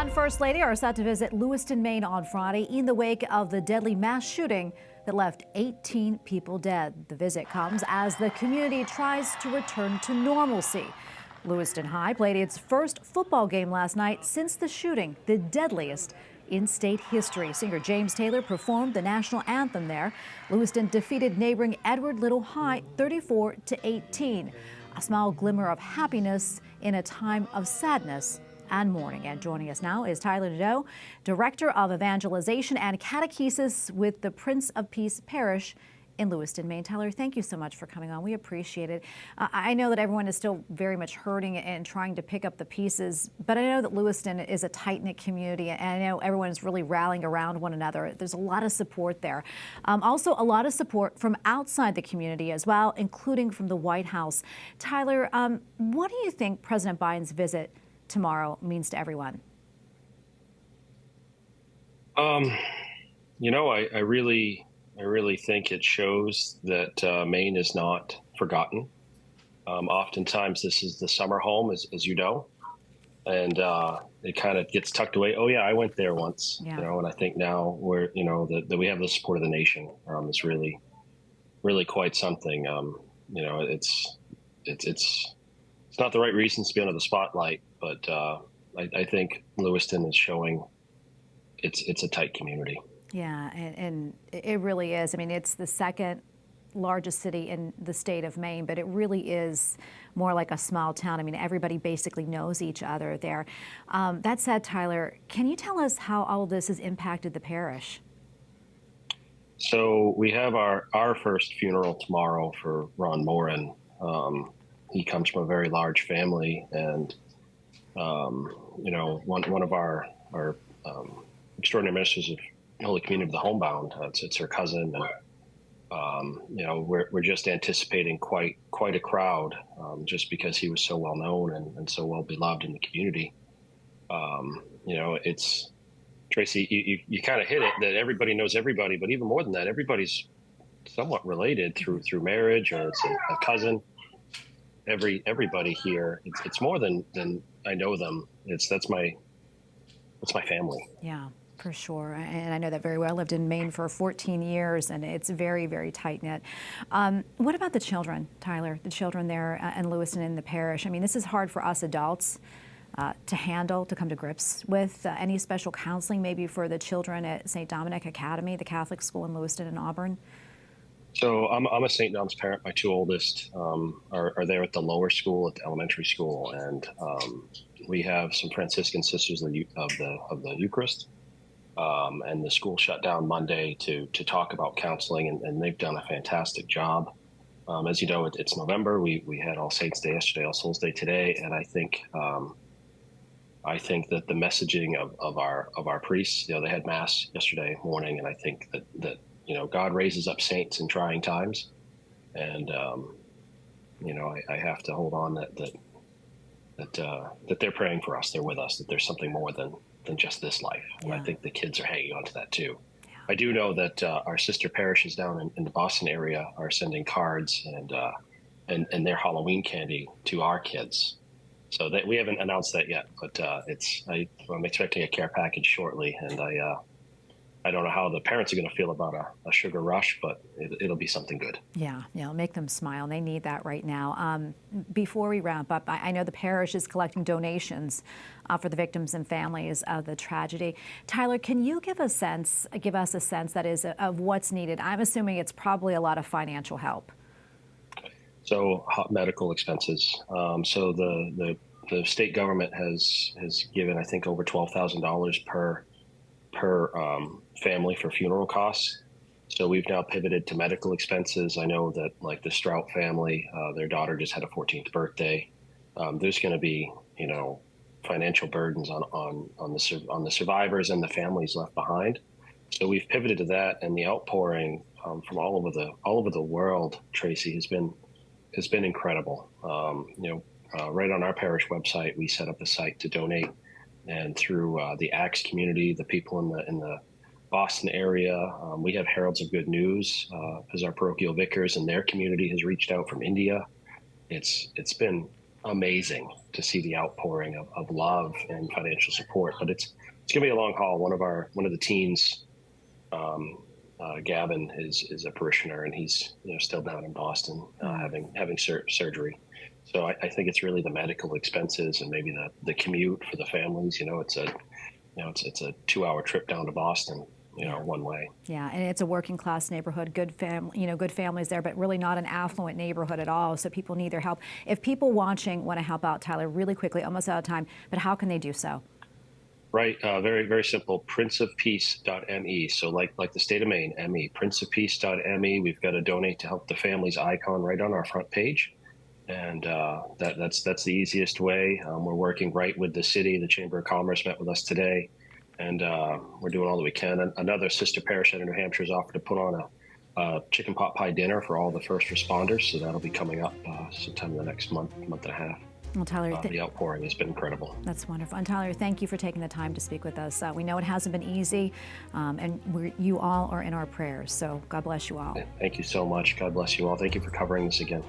and First Lady are set to visit Lewiston, Maine on Friday in the wake of the deadly mass shooting that left 18 people dead. The visit comes as the community tries to return to normalcy. Lewiston High played its first football game last night since the shooting, the deadliest in state history. Singer James Taylor performed the national anthem there. Lewiston defeated neighboring Edward Little High 34-18. A small glimmer of happiness in a time of sadness and mourning. And joining us now is Tyler Nadeau, Director of Evangelization and Catechesis with the Prince of Peace Parish in Lewiston, Maine. Tyler, thank you so much for coming on. We appreciate it. I know that everyone is still very much hurting and trying to pick up the pieces, but I know that Lewiston is a tight-knit community, and I know everyone is really rallying around one another. There's a lot of support there. Also, a lot of support from outside the community as well, including from the White House. Tyler, what do you think President Biden's visit tomorrow means to everyone? You know, I really think it shows that Maine is not forgotten. Oftentimes, this is the summer home, as you know, and it kind of gets tucked away. Oh yeah, I went there once, Yeah. you know. And I think now that we have the support of the nation is really quite something. You know, it's not the right reasons to be under the spotlight, but I think Lewiston is showing it's a tight community. Yeah, and it really is. I mean, it's the second largest city in the state of Maine, but it really is more like a small town. I mean, everybody basically knows each other there. That said, Tyler, can you tell us how all of this has impacted the parish? So we have our first funeral tomorrow for Ron Morin. He comes from a very large family, and you know, one of our extraordinary ministers of Holy Communion of the Homebound. It's her cousin, and you know, we're just anticipating quite a crowd, just because he was so well known and so well beloved in the community. You know, it's Tracy, you kind of hit it, that everybody knows everybody, but even more than that, everybody's somewhat related through marriage, or it's a cousin. Everybody here, it's more than I know them. That's my family. Yeah, for sure. And I know that very well. I lived in Maine for 14 years, and it's very, very tight-knit. What about the children, Tyler, the children there in Lewiston in the parish? I mean, this is hard for us adults to handle, to come to grips with. Any special counseling maybe for the children at St. Dominic Academy, the Catholic school in Lewiston and Auburn? So I'm a St. Dom's parent. My two oldest are there at the lower school, at the elementary school, and we have some Franciscan sisters of the Eucharist, and the school shut down Monday to talk about counseling, and they've done a fantastic job. As you know, it's November. We had All Saints Day yesterday, All Souls Day today, and I think that the messaging of our priests, you know, they had mass yesterday morning, and I think that you know, God raises up saints in trying times, and you know, I have to hold on that they're praying for us, they're with us, that there's something more than just this life. And Yeah. I think the kids are hanging on to that too. Yeah. I do know that our sister parishes down in the Boston area are sending cards and their Halloween candy to our kids. So that we haven't announced that yet, but I'm expecting a care package shortly, and I don't know how the parents are going to feel about a sugar rush, but it'll be something good. Yeah, it'll make them smile. They need that right now. Before we wrap up, I know the parish is collecting donations for the victims and families of the tragedy. Tyler, can you give us a sense that is of what's needed? I'm assuming it's probably a lot of financial help. So medical expenses. So the state government has given, I think, over $12,000 per family for funeral costs. So we've now pivoted to medical expenses. I know that, like the Strout family, their daughter just had a 14th birthday. There's going to be, you know, financial burdens on the survivors and the families left behind. So we've pivoted to that, and the outpouring from all over the world, Tracy, has been incredible. You know, right on our parish website, we set up a site to donate. And through the Acts community, the people in the Boston area, we have Heralds of Good News as our parochial vicars, and their community has reached out from India. It's been amazing to see the outpouring of love and financial support. But it's going to be a long haul. One of the teens, Gavin, is a parishioner, and he's still down in Boston having surgery. So I think it's really the medical expenses and maybe the commute for the families. It's a 2-hour trip down to Boston, one way. Yeah, and it's a working class neighborhood, good families there, but really not an affluent neighborhood at all. So people need their help. If people watching want to help out, Tyler, really quickly, almost out of time, but how can they do so? Right, very, very simple, princeofpeace.me. So like the state of Maine, ME, princeofpeace.me. We've got a donate to help the families icon right on our front page. And that's the easiest way. We're working right with the city. The Chamber of Commerce met with us today, and we're doing all that we can. Another sister parish out in New Hampshire has offered to put on a chicken pot pie dinner for all the first responders. So that'll be coming up sometime in the next month and a half. Well, Tyler, the outpouring has been incredible. That's wonderful. And Tyler, thank you for taking the time to speak with us. We know it hasn't been easy, and you all are in our prayers. So God bless you all. Thank you so much. God bless you all. Thank you for covering this again.